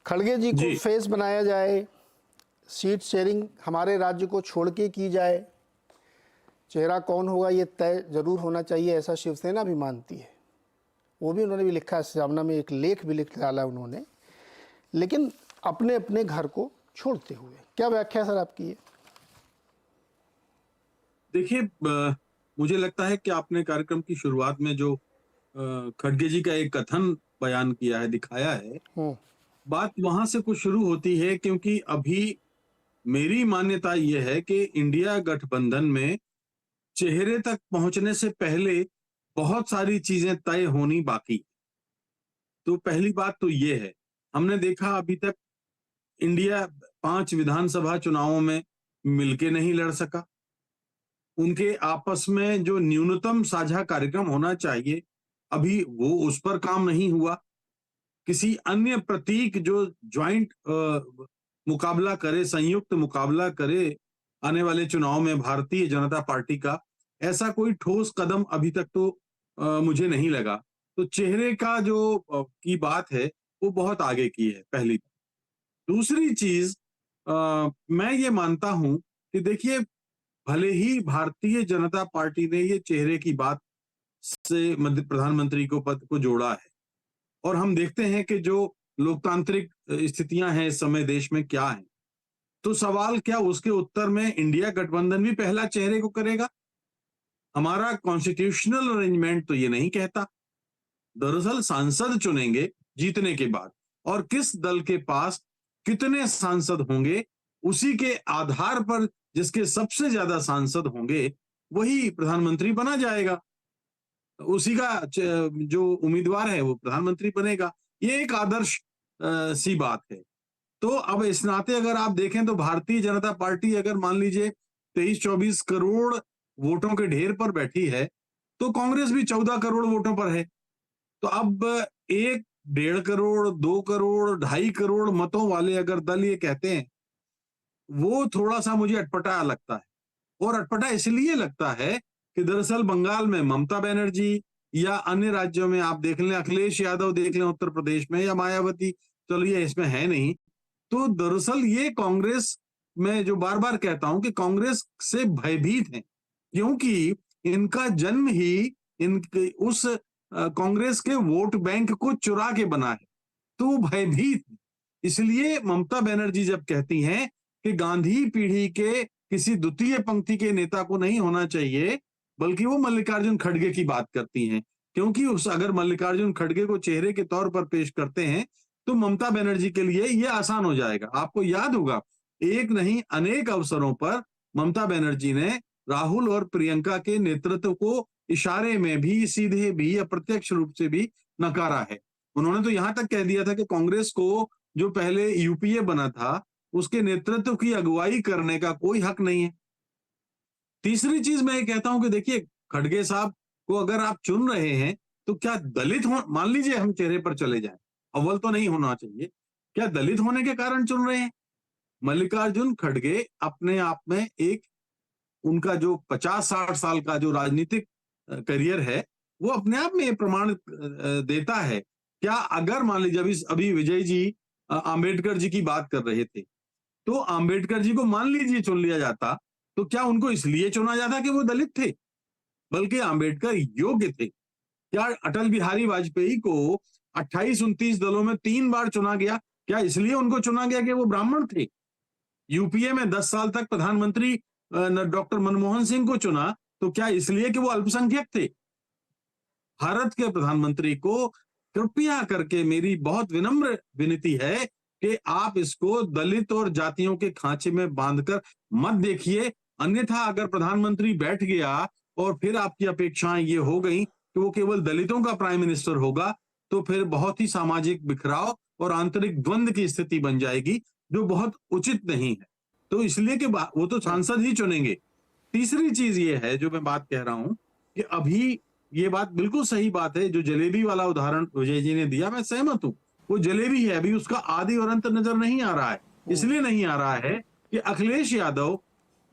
खड़गे जी को फेस बनाया जाए, सीट शेयरिंग हमारे राज्य को छोड़ के की जाए, चेहरा कौन होगा ये तय जरूर होना चाहिए, ऐसा शिवसेना भी मानती है। वो भी उन्होंने भी लिखा है, सामना में एक लेख भी लिख डाला उन्होंने, लेकिन अपने अपने घर को छोड़ते हुए। क्या व्याख्या सर आपकी है? देखिए, मुझे लगता है कि आपने कार्यक्रम की शुरुआत में जो खड़गे जी का एक कथन बयान किया है, दिखाया है, बात वहां से कुछ शुरू होती है, क्योंकि अभी मेरी मान्यता यह है कि इंडिया गठबंधन में चेहरे तक पहुंचने से पहले बहुत सारी चीजें तय होनी बाकी। तो पहली बात तो ये है, हमने देखा अभी तक इंडिया 5 विधानसभा चुनावों में मिलके नहीं लड़ सका। उनके आपस में जो न्यूनतम साझा कार्यक्रम होना चाहिए, अभी वो उस पर काम नहीं हुआ। किसी अन्य प्रतीक जो ज्वाइंट मुकाबला करे, संयुक्त मुकाबला करे आने वाले चुनाव में भारतीय जनता पार्टी का, ऐसा कोई ठोस कदम अभी तक तो मुझे नहीं लगा। तो चेहरे का जो की बात है, वो बहुत आगे की है, पहली बात। दूसरी चीज, मैं ये मानता हूं कि देखिए, भले ही भारतीय जनता पार्टी ने ये चेहरे की बात से मध्य प्रधानमंत्री को पद को जोड़ा है, और हम देखते हैं कि जो लोकतांत्रिक स्थितियां हैं इस समय देश में क्या है, तो सवाल क्या उसके उत्तर में इंडिया गठबंधन भी पहला चेहरे को करेगा? हमारा कॉन्स्टिट्यूशनल अरेंजमेंट तो ये नहीं कहता। दरअसल सांसद चुनेंगे जीतने के बाद, और किस दल के पास कितने सांसद होंगे, उसी के आधार पर जिसके सबसे ज्यादा सांसद होंगे वही प्रधानमंत्री बना जाएगा। उसी का जो उम्मीदवार है वो प्रधानमंत्री बनेगा। ये एक आदर्श सी बात है। तो अब इस नाते अगर आप देखें तो भारतीय जनता पार्टी अगर मान लीजिए 23-24 करोड़ वोटों के ढेर पर बैठी है, तो कांग्रेस भी 14 करोड़ वोटों पर है। तो अब 1, 1.5 करोड़, 2 करोड़, 2.5 करोड़ मतों वाले अगर दल ये कहते हैं, वो थोड़ा सा मुझे अटपटा लगता है। और अटपटा इसलिए लगता है कि दरअसल बंगाल में ममता बनर्जी, या अन्य राज्यों में आप देख लें, अखिलेश यादव देख लें उत्तर प्रदेश में, या मायावती, चलो ये इसमें है नहीं, तो दरअसल ये कांग्रेस, मैं जो बार बार कहता हूं कि कांग्रेस से भयभीत है, क्योंकि इनका जन्म ही इनके उस कांग्रेस के वोट बैंक को चुरा के बना है, तो वो भयभीत है। इसलिए ममता बनर्जी जब कहती हैं कि गांधी पीढ़ी के किसी द्वितीय पंक्ति के नेता को नहीं होना चाहिए, बल्कि वो मल्लिकार्जुन खड़गे की बात करती हैं, क्योंकि उस अगर मल्लिकार्जुन खड़गे को चेहरे के तौर पर पेश करते हैं तो ममता बनर्जी के लिए यह आसान हो जाएगा। आपको याद होगा, एक नहीं अनेक अवसरों पर ममता बनर्जी ने राहुल और प्रियंका के नेतृत्व को इशारे में भी, सीधे भी, अप्रत्यक्ष रूप से भी नकारा है। उन्होंने तो यहां तक कह दिया था कि कांग्रेस को जो पहले यूपीए बना था, उसके नेतृत्व की अगुवाई करने का कोई हक नहीं है। तीसरी चीज मैं ये कहता हूं कि देखिए, खड़गे साहब को अगर आप चुन रहे हैं, तो क्या दलित हो, मान लीजिए हम चेहरे पर चले जाएं, अव्वल तो नहीं होना चाहिए, क्या दलित होने के कारण चुन रहे हैं? मल्लिकार्जुन खड़गे अपने आप में एक, उनका जो 50-60 साल का जो राजनीतिक करियर है, वो अपने आप में प्रमाण देता है। क्या अगर मान लीजिए अभी विजय जी आंबेडकर जी की बात कर रहे थे, तो आंबेडकर जी को मान लीजिए चुन लिया जाता, तो क्या उनको इसलिए चुना जाता कि वो दलित थे? बल्कि आंबेडकर योग्य थे। क्या अटल बिहारी वाजपेयी को 28-29 दलों में 3 बार चुना गया, क्या इसलिए उनको चुना गया कि वो ब्राह्मण थे? यूपीए में 10 साल तक प्रधानमंत्री डॉक्टर मनमोहन सिंह को चुना, तो क्या इसलिए कि वो अल्पसंख्यक थे? भारत के प्रधानमंत्री को कृपया करके मेरी बहुत विनम्र विनती है कि आप इसको दलित और जातियों के खांचे में बांधकर मत देखिए। अन्यथा अगर प्रधानमंत्री बैठ गया और फिर आपकी अपेक्षाएं ये हो गई कि वो केवल दलितों का प्राइम मिनिस्टर होगा, तो फिर बहुत ही सामाजिक बिखराव और आंतरिक द्वंद की स्थिति बन जाएगी, जो बहुत उचित नहीं है। तो इसलिए कि वो तो सांसद ही चुनेंगे। तीसरी चीज ये है जो मैं बात कह रहा हूं कि अभी ये बात बिल्कुल सही बात है, जो जलेबी वाला उदाहरण विजय जी ने दिया, मैं सहमत हूं। वो जलेबी है, अभी उसका आदि और अंत नजर नहीं आ रहा है। इसलिए नहीं आ रहा है कि अखिलेश यादव,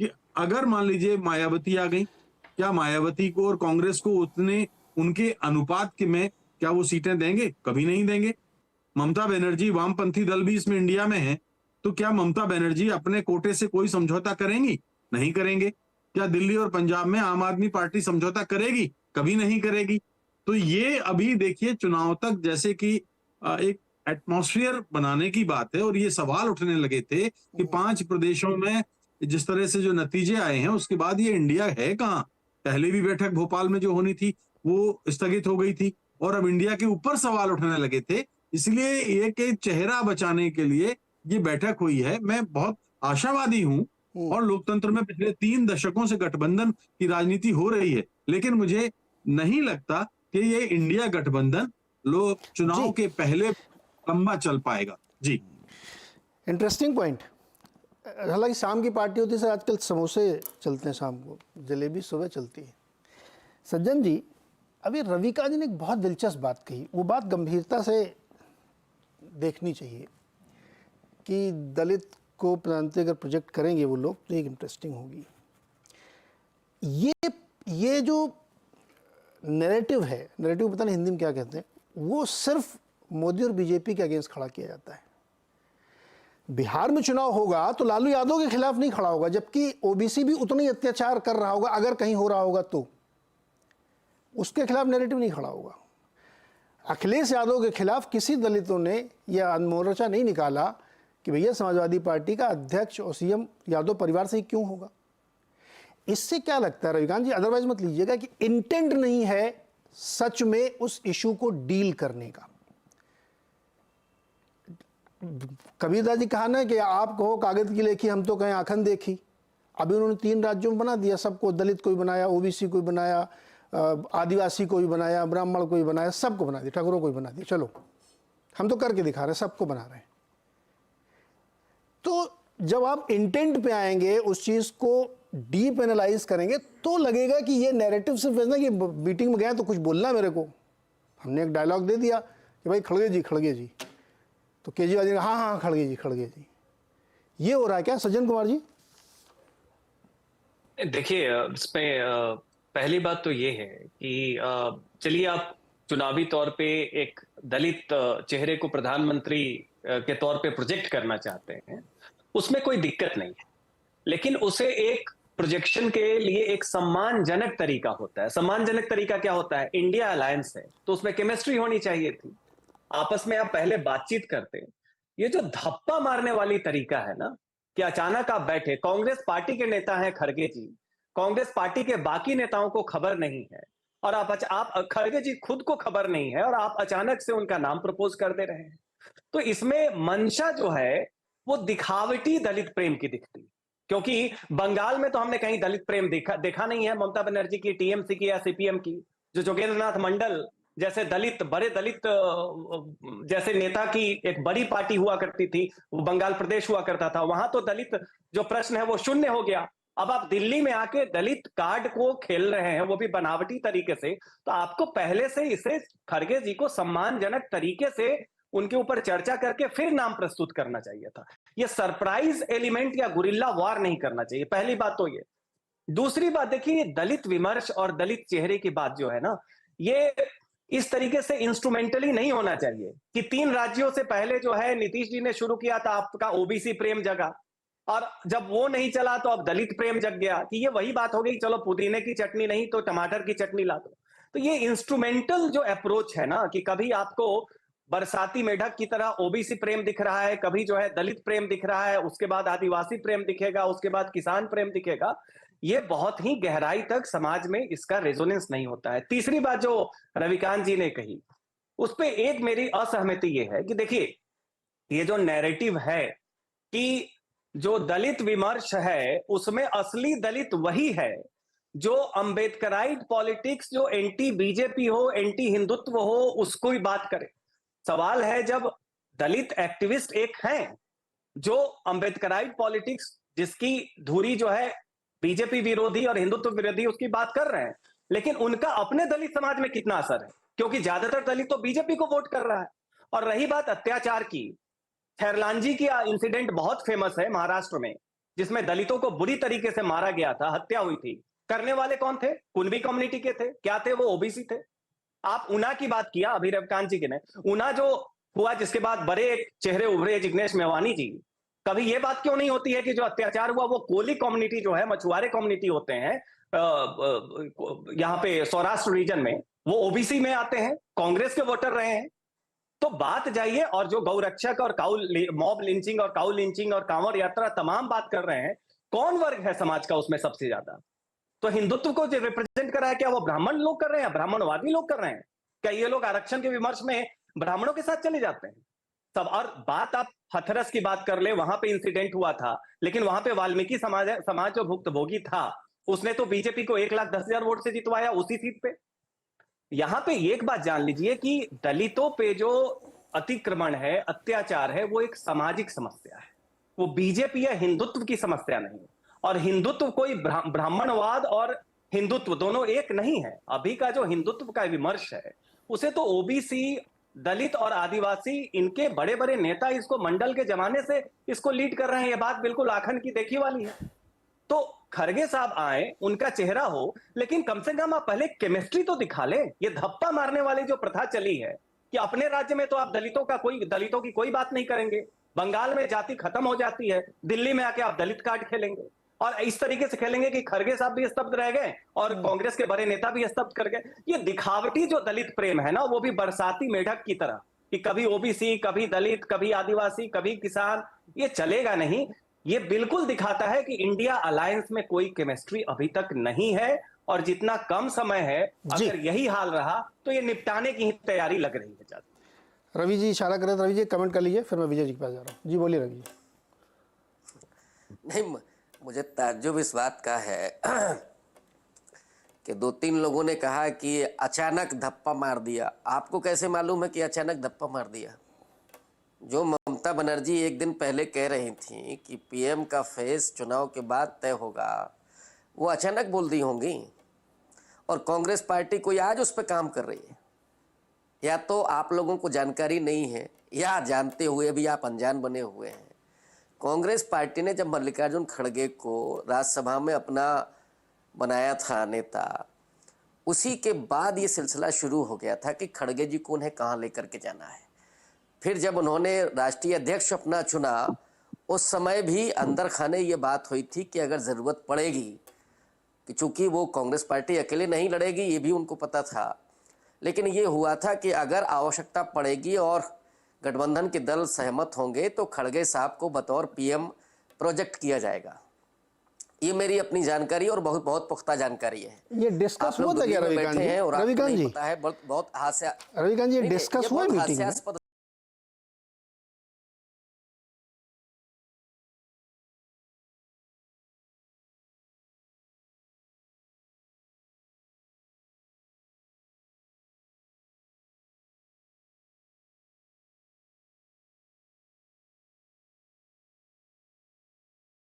कि अगर मान लीजिए मायावती आ गई, क्या मायावती को और कांग्रेस को उतने उनके अनुपात के में क्या वो सीटें देंगे? कभी नहीं देंगे। ममता बनर्जी वामपंथी दल भी इसमें इंडिया में है, तो क्या ममता बनर्जी अपने कोटे से कोई समझौता करेंगी? नहीं करेंगे। क्या दिल्ली और पंजाब में आम आदमी पार्टी समझौता करेगी? कभी नहीं करेगी। तो ये अभी देखिए चुनाव तक जैसे कि एक एटमॉस्फेयर बनाने की बात है, और ये सवाल उठने लगे थे कि 5 प्रदेशों में जिस तरह से जो नतीजे आए हैं उसके बाद ये इंडिया है कहाँ? पहले भी बैठक भोपाल में जो होनी थी वो स्थगित हो गई थी, और अब इंडिया के ऊपर सवाल उठने लगे थे। इसलिए ये कि चेहरा बचाने के लिए ये बैठक हुई है। मैं बहुत आशावादी हूं, और लोकतंत्र में पिछले 3 दशकों से गठबंधन की राजनीति हो रही है, लेकिन मुझे नहीं लगता कि ये इंडिया गठबंधन लोग चुनाव जी के पहले लंबा चल पाएगा। जी, इंटरेस्टिंग पॉइंट। हालांकि शाम की पार्टी होती है सर, आजकल समोसे चलते हैं शाम को, जलेबी सुबह चलती है। सज्जन जी, अभी रविका जी ने एक बहुत दिलचस्प बात कही, वो बात गंभीरता से देखनी चाहिए कि दलित को प्रधानमंत्री अगर प्रोजेक्ट करेंगे वो लोग तो एक इंटरेस्टिंग होगी। ये जो नैरेटिव है, नैरेटिव पता नहीं हिंदी में क्या कहते हैं, वो सिर्फ मोदी और बीजेपी के अगेंस्ट खड़ा किया जाता है। बिहार में चुनाव होगा तो लालू यादव के खिलाफ नहीं खड़ा होगा, जबकि ओबीसी भी उतना ही अत्याचार कर रहा होगा, अगर कहीं हो रहा होगा तो उसके खिलाफ नैरेटिव नहीं खड़ा होगा। अखिलेश यादव के खिलाफ किसी दलितों ने यह मोर्चा नहीं निकाला कि भैया समाजवादी पार्टी का अध्यक्ष और सीएम यादव परिवार से ही क्यों होगा। इससे क्या लगता है रविकांत जी, अदरवाइज मत लीजिएगा, कि इंटेंट नहीं है सच में उस इशू को डील करने का। कबीरदास जी कहा ना कि आप कहो कागज की लेखी, हम तो कहें आंखन देखी। अभी उन्होंने 3 राज्यों में बना दिया सबको, दलित को भी बनाया, ओबीसी को भी बनाया, आदिवासी को भी बनाया, ब्राह्मण को भी बनाया, सबको बना दिया, ठाकुरों को भी बना दिया। चलो हम तो करके दिखा रहे हैं, सबको बना रहे हैं। तो जब आप इंटेंट पे आएंगे, उस चीज को डीप एनालाइज करेंगे, तो लगेगा कि ये नैरेटिव सिर्फ ऐसा कि मीटिंग में गया तो कुछ बोलना मेरे को, हमने एक डायलॉग दे दिया कि भाई खड़गे जी, तो केजरीवाल जी ने हाँ खड़गे जी। ये हो रहा है क्या सज्जन कुमार जी? देखिए, इसमें पहली बात तो ये है कि चलिए आप चुनावी तौर पे एक दलित चेहरे को प्रधानमंत्री के तौर पे प्रोजेक्ट करना चाहते हैं, उसमें कोई दिक्कत नहीं है, लेकिन उसे एक प्रोजेक्शन के लिए एक सम्मानजनक तरीका होता है। सम्मानजनक तरीका क्या होता है? इंडिया अलायंस है तो उसमें केमिस्ट्री होनी चाहिए थी, आपस में आप पहले बातचीत करते। ये जो धप्पा मारने वाली तरीका है ना, कि अचानक आप बैठे, कांग्रेस पार्टी के नेता हैं खड़गे जी, कांग्रेस पार्टी के बाकी नेताओं को खबर नहीं है, और आप खड़गे जी खुद को खबर नहीं है, और आप अचानक से उनका नाम प्रपोज कर दे रहे हैं। तो इसमें मंशा जो है वो दिखावटी दलित प्रेम की दिखती, क्योंकि बंगाल में तो हमने कहीं दलित प्रेम देखा नहीं है ममता बनर्जी की, टीएमसी की या सीपीएम की। जो जोगेंद्रनाथ मंडल जैसे बड़े दलित जैसे नेता की एक बड़ी पार्टी हुआ करती थी, वो बंगाल प्रदेश हुआ करता था, वहां तो दलित जो प्रश्न है वो शून्य हो गया। अब आप दिल्ली में आके दलित कार्ड को खेल रहे हैं, वो भी बनावटी तरीके से। तो आपको पहले से इसे खड़गे जी को सम्मानजनक तरीके से उनके ऊपर चर्चा करके फिर नाम प्रस्तुत करना चाहिए था। ये सरप्राइज एलिमेंट या गुरिल्ला वार नहीं करना चाहिए, पहली बात तो ये। दूसरी बात देखिए, दलित विमर्श और दलित चेहरे की बात जो है ना, ये इस तरीके से इंस्ट्रूमेंटली नहीं होना चाहिए कि 3 राज्यों से पहले जो है नीतीश जी ने शुरू किया था, आपका ओबीसी प्रेम जगा, और जब वो नहीं चला तो अब दलित प्रेम जग गया, कि ये वही बात हो गई, चलो पुदीने की चटनी नहीं तो टमाटर की चटनी ला दो। तो ये इंस्ट्रूमेंटल जो अप्रोच है ना, कि कभी आपको बरसाती मेढक की तरह ओबीसी प्रेम दिख रहा है, कभी जो है दलित प्रेम दिख रहा है, उसके बाद आदिवासी प्रेम दिखेगा, उसके बाद किसान प्रेम दिखेगा, ये बहुत ही गहराई तक समाज में इसका रेजोनेंस नहीं होता है। तीसरी बात जो रविकांत जी ने कही, उस पर एक मेरी असहमति ये है कि देखिए, ये जो नैरेटिव है कि जो दलित विमर्श है उसमें असली दलित वही है जो अंबेडकराइट पॉलिटिक्स, जो एंटी बीजेपी हो, एंटी हिंदुत्व हो, उसको ही बात करे। सवाल है जब दलित एक्टिविस्ट एक हैं जो अंबेडकराइट पॉलिटिक्स, जिसकी धुरी जो है बीजेपी विरोधी और हिंदुत्व विरोधी, उसकी बात कर रहे हैं, लेकिन उनका अपने दलित समाज में कितना असर है, क्योंकि ज्यादातर दलित तो बीजेपी को वोट कर रहा है। और रही बात अत्याचार की, खैरलांजी की इंसिडेंट बहुत फेमस है महाराष्ट्र में, जिसमें दलितों को बुरी तरीके से मारा गया था, हत्या हुई थी। करने वाले कौन थे? कुणबी कम्युनिटी के थे। क्या थे वो? ओबीसी थे। आप ऊना की बात किया अभी रविकांत जी के ने, ऊना जो हुआ, जिसके बाद बड़े चेहरे उभरे जिग्नेश मेवानी जी, कभी ये बात क्यों नहीं होती है कि जो अत्याचार हुआ वो कोली कम्युनिटी जो है, मछुआरे कम्युनिटी होते हैं यहाँ पे सौराष्ट्र रीजन में, वो ओबीसी में आते हैं, कांग्रेस के वोटर रहे हैं। तो बात जाइए, और जो गौरक्षक और मॉब लिंचिंग और काउ लिंचिंग और कांवड़ यात्रा तमाम बात कर रहे हैं, कौन वर्ग है समाज का उसमें सबसे ज्यादा? तो हिंदुत्व को जो रिप्रेजेंट कर रहा है, क्या वो ब्राह्मण लोग कर रहे हैं, ब्राह्मणवादी लोग कर रहे हैं? क्या ये लोग आरक्षण के विमर्श में ब्राह्मणों के साथ चले जाते हैं सब? और बात आप हथरस की बात कर ले, वहां पे इंसिडेंट हुआ था, लेकिन वहां पे वाल्मीकि समाज जो भुक्तभोगी था, उसने तो बीजेपी को 1,10,000 वोट से जितवाया उसी सीट पे। यहां पे एक बात जान लीजिए कि दलितों पे जो अतिक्रमण है, अत्याचार है, वो एक सामाजिक समस्या है, वो बीजेपी या हिंदुत्व की समस्या नहीं। और हिंदुत्व कोई ब्राह्मणवाद और हिंदुत्व दोनों एक नहीं है। अभी का जो हिंदुत्व का विमर्श है, उसे तो ओबीसी, दलित और आदिवासी, इनके बड़े बड़े नेता इसको मंडल के जमाने से इसको लीड कर रहे हैं। ये बात बिल्कुल आखन की देखी वाली है। तो खड़गे साहब आए, उनका चेहरा हो, लेकिन कम से कम आप पहले केमिस्ट्री तो दिखा लें। ये धप्पा मारने वाली जो प्रथा चली है कि अपने राज्य में तो आप दलितों की कोई बात नहीं करेंगे, बंगाल में जाति खत्म हो जाती है, दिल्ली में आके आप दलित कार्ड खेलेंगे और इस तरीके से खेलेंगे कि खड़गे साहब भी स्तब्ध रह गए और कांग्रेस के बड़े नेता भी स्तब्ध कर गए। ये दिखावटी जो दलित प्रेम है ना, वो भी बरसाती मेढक की तरह कि कभी ओबीसी, कभी दलित, कभी आदिवासी, कभी किसान, ये चलेगा नहीं। ये बिल्कुल दिखाता है कि इंडिया अलायंस में कोई केमिस्ट्री अभी तक नहीं है, और जितना कम समय है, अगर यही हाल रहा तो ये निपटाने की ही तैयारी लग रही है। रवि जी इशारा कर रहे थे, रवि जी कमेंट कर लीजिए, फिर मैं विजय जी के पास जा रहा हूँ। जी बोलिए रवि जी। नहीं, मुझे ताज्जुब इस बात का है कि 2-3 लोगों ने कहा कि अचानक धप्पा मार दिया। आपको कैसे मालूम है कि अचानक धप्पा मार दिया? जो ममता बनर्जी एक दिन पहले कह रही थी कि पीएम का फेस चुनाव के बाद तय होगा, वो अचानक बोल दी होंगी। और कांग्रेस पार्टी कोई आज उस पर काम कर रही है, या तो आप लोगों को जानकारी नहीं है, या जानते हुए भी आप अनजान बने हुए हैं। कांग्रेस पार्टी ने जब मल्लिकार्जुन खड़गे को राज्यसभा में अपना बनाया था नेता, उसी के बाद ये सिलसिला शुरू हो गया था कि खड़गे जी को उन्हें कहाँ लेकर के जाना है। फिर जब उन्होंने राष्ट्रीय अध्यक्ष अपना चुना, उस समय भी अंदर खाने ये बात हुई थी कि अगर ज़रूरत पड़ेगी, कि चूँकि वो कांग्रेस पार्टी अकेले नहीं लड़ेगी, ये भी उनको पता था, लेकिन ये हुआ था कि अगर आवश्यकता पड़ेगी और गठबंधन के दल सहमत होंगे तो खड़गे साहब को बतौर पीएम प्रोजेक्ट किया जाएगा। ये मेरी अपनी जानकारी और बहुत बहुत पुख्ता जानकारी है। ये डिस्कस हुआ था क्या रविकांत जी? रविकांत जी, पता है बहुत हास्य, रविकांत जी, डिस्कस हुआ मीटिंग में?